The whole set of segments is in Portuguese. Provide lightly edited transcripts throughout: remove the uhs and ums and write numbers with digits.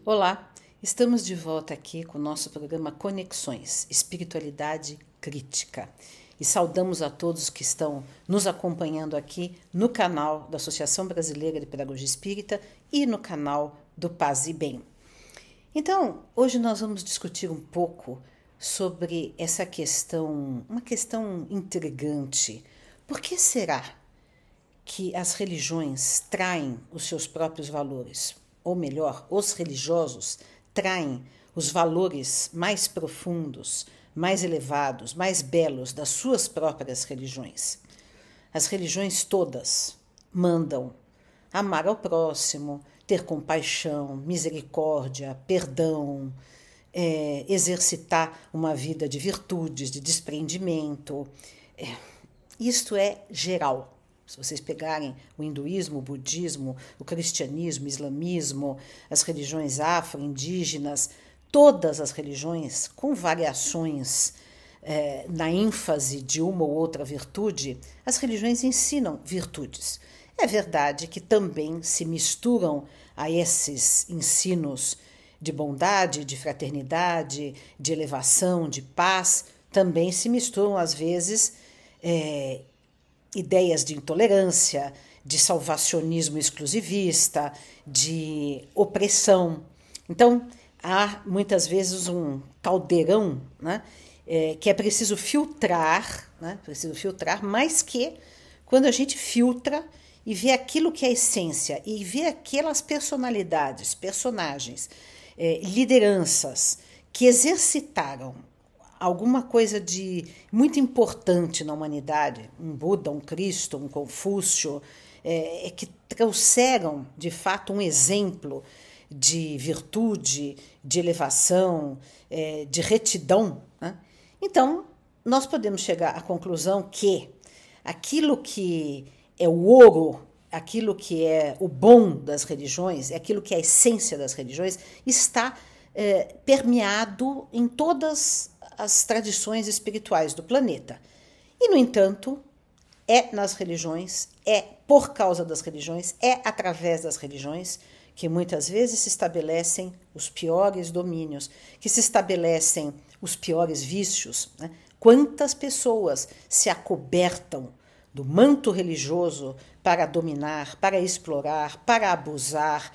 Olá, estamos de volta aqui com o nosso programa Conexões, Espiritualidade Crítica. E saudamos a todos que estão nos acompanhando aqui no canal da Associação Brasileira de Pedagogia Espírita e no canal do Paz e Bem. Então, hoje nós vamos discutir um pouco sobre essa questão, uma questão intrigante. Por que será que as religiões traem os seus próprios valores? Ou melhor, os religiosos traem os valores mais profundos, mais elevados, mais belos das suas próprias religiões. As religiões todas mandam amar ao próximo, ter compaixão, misericórdia, perdão, exercitar uma vida de virtudes, de desprendimento. Isto é geral. Se vocês pegarem o hinduísmo, o budismo, o cristianismo, o islamismo, as religiões afro-indígenas, todas as religiões, com variações na ênfase de uma ou outra virtude, as religiões ensinam virtudes. É verdade que também se misturam a esses ensinos de bondade, de fraternidade, de elevação, de paz, também se misturam, às vezes, ideias de intolerância, de salvacionismo exclusivista, de opressão. Então, há muitas vezes um caldeirão, né, que é preciso filtrar, mas que quando a gente filtra e vê aquilo que é a essência e vê aquelas personalidades, personagens, lideranças que exercitaram alguma coisa de muito importante na humanidade, um Buda, um Cristo, um Confúcio, que trouxeram, de fato, um exemplo de virtude, de elevação, de retidão, né? Então, nós podemos chegar à conclusão que aquilo que é o ouro, aquilo que é o bom das religiões, aquilo que é a essência das religiões, está permeado em todas as tradições espirituais do planeta. E, no entanto, é nas religiões, é por causa das religiões, é através das religiões que muitas vezes se estabelecem os piores domínios, que se estabelecem os piores vícios, né? Quantas pessoas se acobertam do manto religioso para dominar, para explorar, para abusar,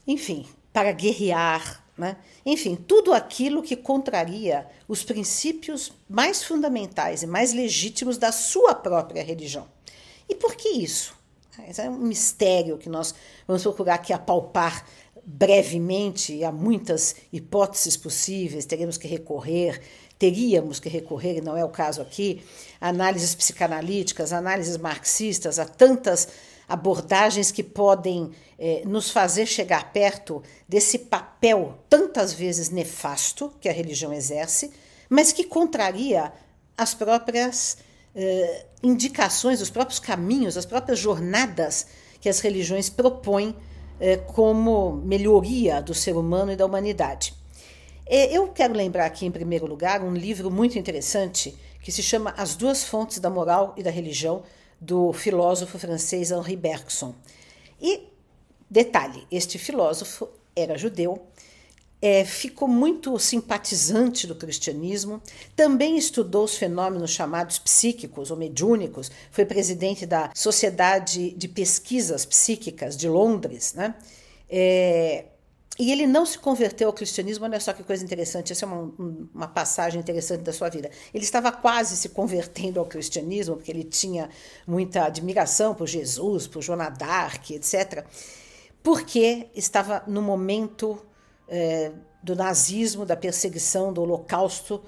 enfim, para guerrear, né? Enfim, tudo aquilo que contraria os princípios mais fundamentais e mais legítimos da sua própria religião. E por que isso? Esse é um mistério que nós vamos procurar aqui apalpar brevemente, e há muitas hipóteses possíveis, teríamos que recorrer, e não é o caso aqui, análises psicanalíticas, análises marxistas, há tantas abordagens que podem nos fazer chegar perto desse papel tantas vezes nefasto que a religião exerce, mas que contraria as próprias indicações, os próprios caminhos, as próprias jornadas que as religiões propõem como melhoria do ser humano e da humanidade. Eu quero lembrar aqui, em primeiro lugar, um livro muito interessante que se chama As Duas Fontes da Moral e da Religião, do filósofo francês Henri Bergson. E, detalhe, este filósofo era judeu, ficou muito simpatizante do cristianismo, também estudou os fenômenos chamados psíquicos ou mediúnicos, foi presidente da Sociedade de Pesquisas Psíquicas de Londres, né? E ele não se converteu ao cristianismo, olha só que coisa interessante, essa é uma passagem interessante da sua vida. Ele estava quase se convertendo ao cristianismo, porque ele tinha muita admiração por Jesus, por Joana d'Arc, etc., porque estava no momento do nazismo, da perseguição, do holocausto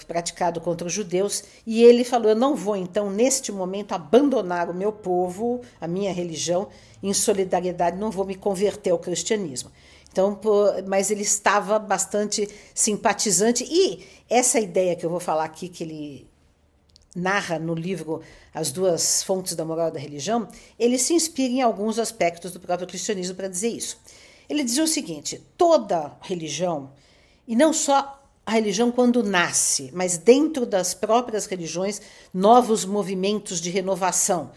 praticado contra os judeus, e ele falou, eu não vou então neste momento abandonar o meu povo, a minha religião, em solidariedade, não vou me converter ao cristianismo. Então, mas ele estava bastante simpatizante, e essa ideia que eu vou falar aqui, que ele narra no livro As Duas Fontes da Moral e da Religião, ele se inspira em alguns aspectos do próprio cristianismo para dizer isso. Ele dizia o seguinte, toda religião, e não só a religião quando nasce, mas dentro das próprias religiões, novos movimentos de renovação,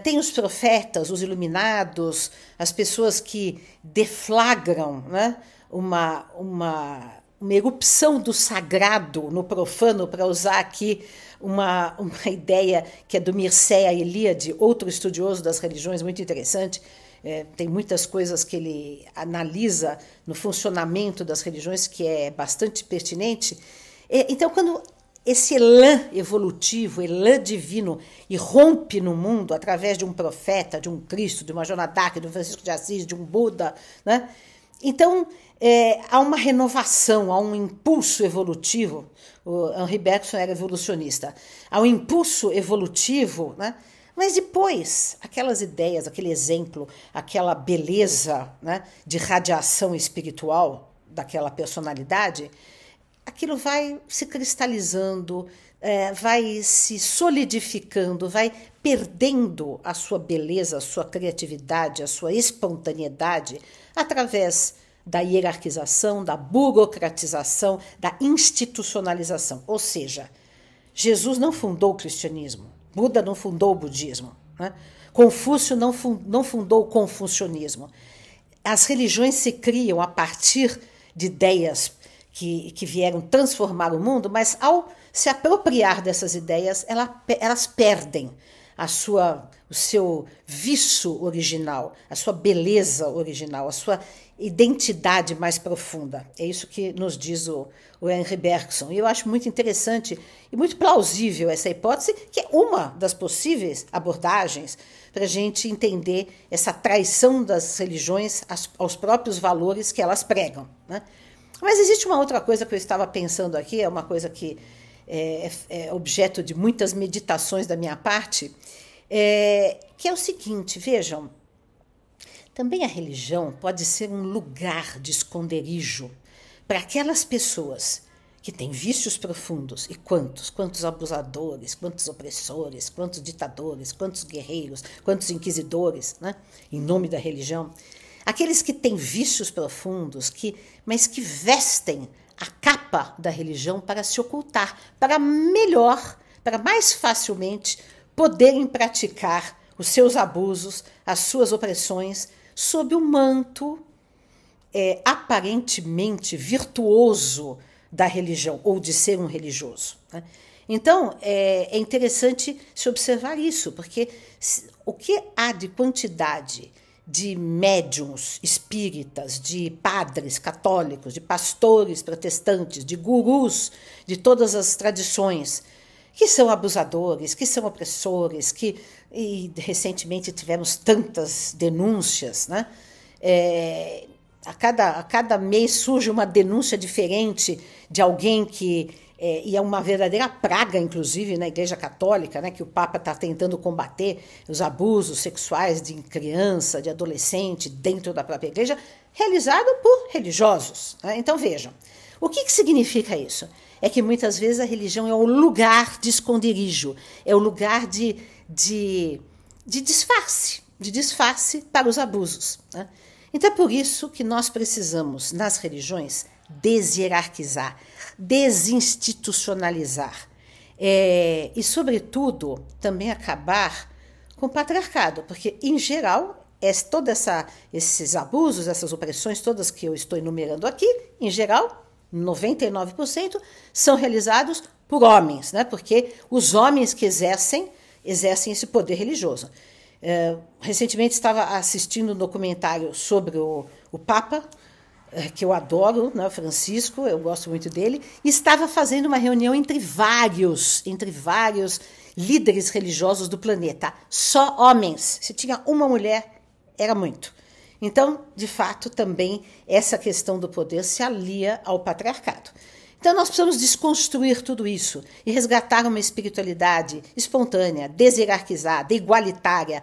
tem os profetas, os iluminados, as pessoas que deflagram, né, uma erupção do sagrado no profano, para usar aqui uma ideia que é do Mircea Eliade, outro estudioso das religiões, muito interessante. Tem muitas coisas que ele analisa no funcionamento das religiões que é bastante pertinente. Então, quando esse elã evolutivo, elã divino, irrompe no mundo através de um profeta, de um Cristo, de uma Joana d'Arc, de um Francisco de Assis, de um Buda, né? Então, há uma renovação, há um impulso evolutivo. O Henri Bergson era evolucionista. Há um impulso evolutivo, né? Mas depois, aquelas ideias, aquele exemplo, aquela beleza, né, de radiação espiritual daquela personalidade, aquilo vai se cristalizando, vai se solidificando, vai perdendo a sua beleza, a sua criatividade, a sua espontaneidade, através da hierarquização, da burocratização, da institucionalização. Ou seja, Jesus não fundou o cristianismo, Buda não fundou o budismo, né? Confúcio não fundou o confucionismo. As religiões se criam a partir de ideias que vieram transformar o mundo, mas ao se apropriar dessas ideias, elas perdem o seu viço original, a sua beleza original, a sua identidade mais profunda. É isso que nos diz o Henri Bergson. E eu acho muito interessante e muito plausível essa hipótese, que é uma das possíveis abordagens para a gente entender essa traição das religiões aos próprios valores que elas pregam, né? Mas existe uma outra coisa que eu estava pensando aqui, é uma coisa que é objeto de muitas meditações da minha parte, que é o seguinte, vejam, também a religião pode ser um lugar de esconderijo para aquelas pessoas que têm vícios profundos. E quantos abusadores, quantos opressores, quantos ditadores, quantos guerreiros, quantos inquisidores, né, em nome da religião. Aqueles que têm vícios profundos, mas que vestem a capa da religião para se ocultar, para mais facilmente poderem praticar os seus abusos, as suas opressões, sob o manto aparentemente virtuoso da religião, ou de ser um religioso, né? Então, é interessante se observar isso, porque o que há de quantidade de médiuns espíritas, de padres católicos, de pastores protestantes, de gurus de todas as tradições, que são abusadores, que são opressores, e recentemente tivemos tantas denúncias, né? A cada mês surge uma denúncia diferente de alguém e é uma verdadeira praga, inclusive, na Igreja Católica, né, que o Papa está tentando combater os abusos sexuais de criança, de adolescente, dentro da própria Igreja, realizado por religiosos, né? Então, vejam, o que significa isso? É que muitas vezes a religião é o lugar de esconderijo, é o lugar de disfarce para os abusos, né? Então é por isso que nós precisamos, nas religiões, deshierarquizar, desinstitucionalizar e, sobretudo, também acabar com o patriarcado, porque, em geral, todos esses abusos, essas opressões todas que eu estou enumerando aqui, em geral, 99% são realizados por homens, né? Porque os homens que exercem esse poder religioso. Recentemente estava assistindo um documentário sobre o Papa, que eu adoro, né, Francisco, eu gosto muito dele, e estava fazendo uma reunião entre vários líderes religiosos do planeta, só homens. Se tinha uma mulher, era muito. Então, de fato, também essa questão do poder se alia ao patriarcado. Então, nós precisamos desconstruir tudo isso e resgatar uma espiritualidade espontânea, deshierarquizada, igualitária,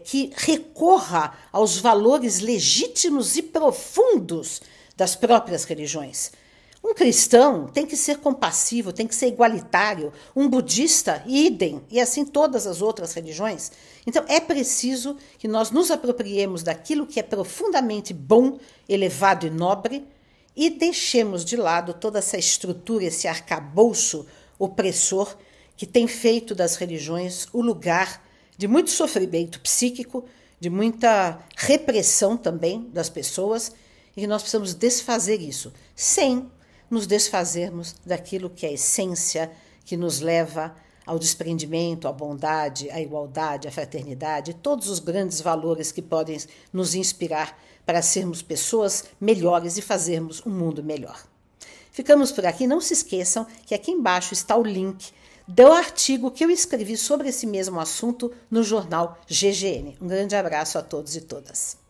que recorra aos valores legítimos e profundos das próprias religiões. Um cristão tem que ser compassivo, tem que ser igualitário. Um budista, idem, e assim todas as outras religiões. Então, é preciso que nós nos apropriemos daquilo que é profundamente bom, elevado e nobre, e deixemos de lado toda essa estrutura, esse arcabouço opressor que tem feito das religiões o lugar de muito sofrimento psíquico, de muita repressão também das pessoas, e que nós precisamos desfazer isso, sem nos desfazermos daquilo que é a essência que nos leva ao desprendimento, à bondade, à igualdade, à fraternidade, todos os grandes valores que podem nos inspirar para sermos pessoas melhores e fazermos um mundo melhor. Ficamos por aqui. Não se esqueçam que aqui embaixo está o link do artigo que eu escrevi sobre esse mesmo assunto no jornal GGN. Um grande abraço a todos e todas.